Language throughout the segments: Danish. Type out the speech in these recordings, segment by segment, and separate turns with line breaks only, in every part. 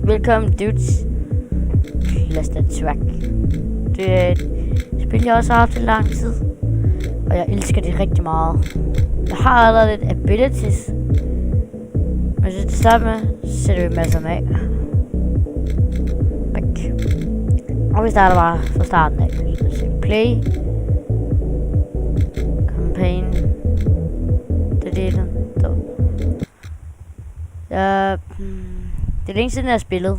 Velkommen dudes. Lad os track. Det er et spil, jeg også har haft i lang tid. Og jeg elsker det rigtig meget. Jeg har allerede lidt abilities. Men til at starte med, så sætter vi masserne af. Back. Og vi starter bare fra starten af. Play. Campaign. Det er det. Det er længe siden jeg har spillet.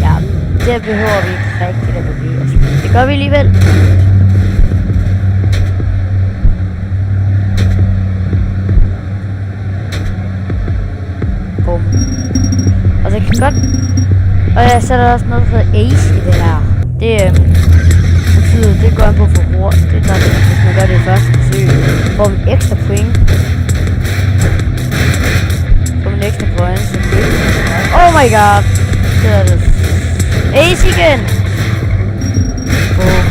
Ja, det behøver vi ikke rigtig at bevæge os. Det gør vi alligevel. Bum. Og så kan jeg godt... Og jeg sætter også noget for ace i det her. Det betyder, det går an på for hurtigt. Det er nok, hvis man gør det i første forsøg. Får vi ekstra point. Ekstra point, så oh my god! Det er det. Ace igen! Boom.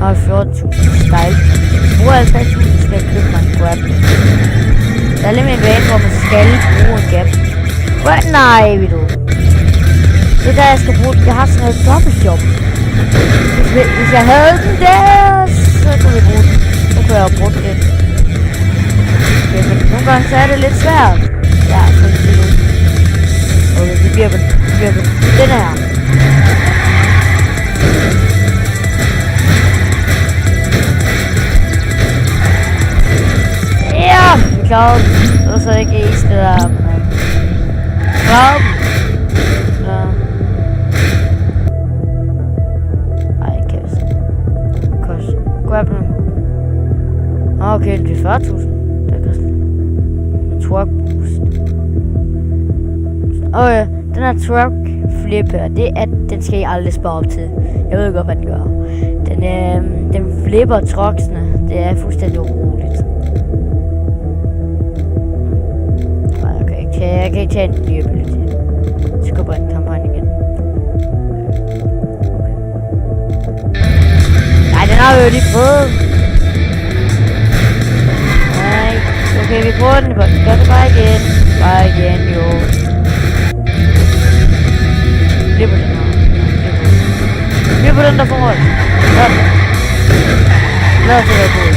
Og 14.000 style. 52.000 skal jeg købe mig en grab. Der er lidt mere en bane, hvor man skal bruge en gap. What? Nej, ved du. Det er der, jeg skal bruge. Jeg har sådan noget dobbeltjob. Hvis jeg havde den der, så kunne vi bruge den. Så kunne jeg have brugt den. Okay, men nogle gange så er det lidt svært. Ja, så er det nu. Okay, vi bliver på den her. Ja, vi klarede den. Det var så ikke ace, det der. Klarede den. Grab den. Okay, det er 40.000. Det kan en truck boost. Okay, den her truck flipper, det er, den skal jeg aldrig spare op til. Jeg ved godt, hvad den gør. Den flipper trucksene. Det er fuldstændig uroligt. Okay, jeg kan ikke tage en ny ability. Jeg skal bringe kampagne igen. Nej, den har vi jo lige prøvet. Nej, okay, vi prøver den. Gør det bare igen. Bare igen, jo. Lige på den her. Lige på den der forhold. Godt. Lad os det være god.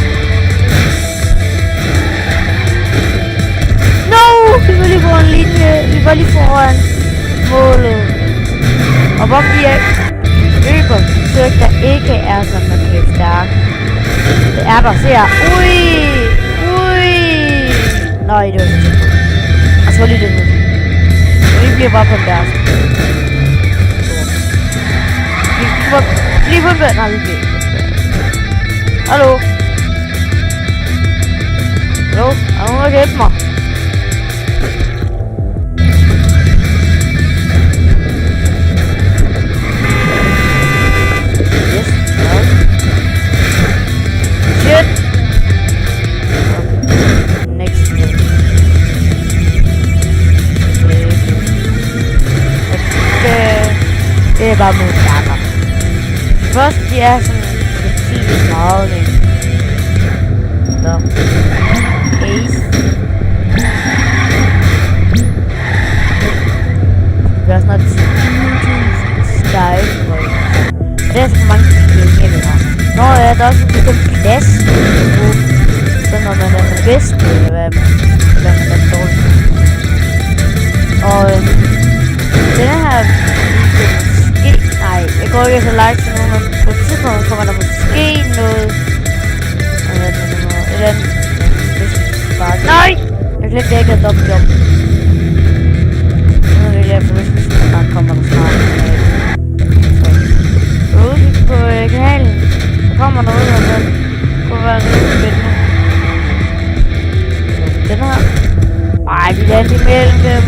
No! Vi var lige foran linje. Vi var lige foran målet. Og hvor vi er løber, så der ikke er sådan, man kan løbe stærk. Det er der, ser. Ui! Nej, det var så tæt. Og så lige det nu. Og vi bliver bare på den der. Vi var lige på en bøn. Nej, vi bliver. Hallo? Hallo? Er nogen, der kan hjælpe mig? Det er bare mod starter. Først de er sådan en meget længe. Så. Ace. Vi har sådan noget 10.000 style. Og det er så mange penge, vi har. Nå ja, der er også en plads. Så når man er den bedste, eller hvad man er dårlig. Og denne her nej, jeg går ikke så like til nogen, men på et tidspunkt kommer der måske noget. Et andet. Nej! Jeg glemte, at jeg ikke havde dobbeltjob. Nu vil jeg få der kommer der snart. Så udkig på kanalen, så kommer der ud, og så kunne være rigtig spændende. Den her. Ej, vi lader imellem dem.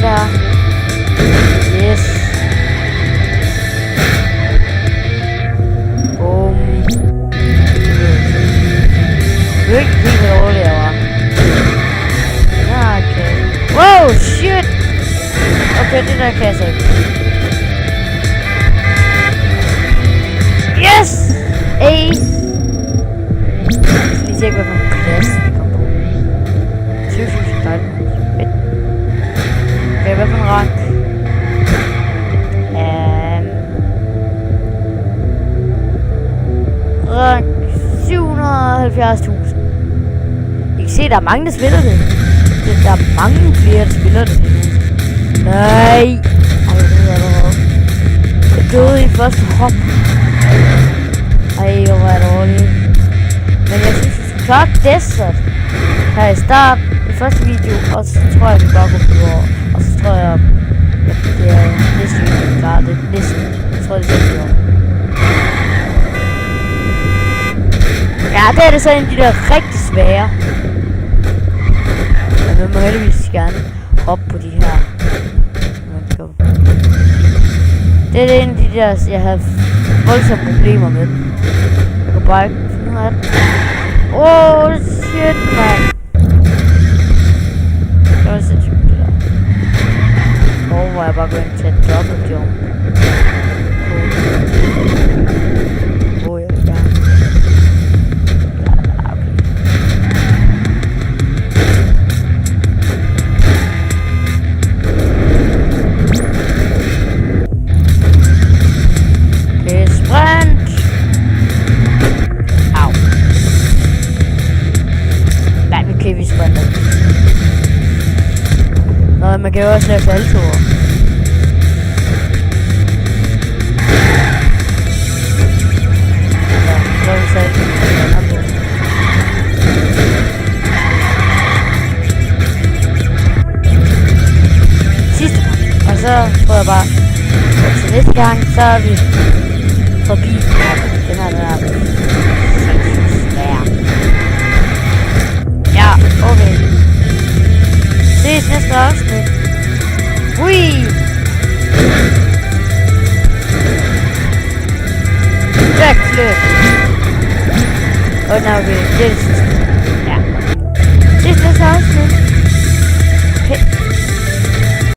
Der. Yes. Boom. Rigtig dårligt. shit! Okay, det der kan jeg så ikke. Yes! Hey! Jeg skal lige tjekke, hvad for en plads vi kom på. 20.000 dejligt. Fedt. Okay, hvad for en rank? Rank 770.000. I kan se, der er mange, der spiller det. Der er mange flere, der spiller det. Nej. Ej, det er allerede. Jeg døde i første hop. Ej, hvor var det dårligt. Men jeg synes, vi skal klare Desert her i start i første video, og så tror jeg, vi bare går videre. Og så tror jeg, at det er næste video, vi klarer det. Næsten. Jeg tror, det er det, ja, det er det så en af de der rigtig svære. Men man må heldigvis gerne hoppe på de her. Det er en af de der, jeg havde voldsomme problemer med. Jeg kan bare ikke finde ud af det. Åh, shit, man. Det var sindssygt, det der. Hvor jeg bare gå ind til et dobbelt jump. Hvor jeg vil gerne. Man kan jo også lave saltoer. Ja, lave saltoer. Sidste gang. Og så tror jeg bare, at til næste gang, så er vi forbi den her der. Ja, okay. Ses næste afsnit. Ui! Backflip! Og nu er vi det sidste. Ja. Ses næste afsnit.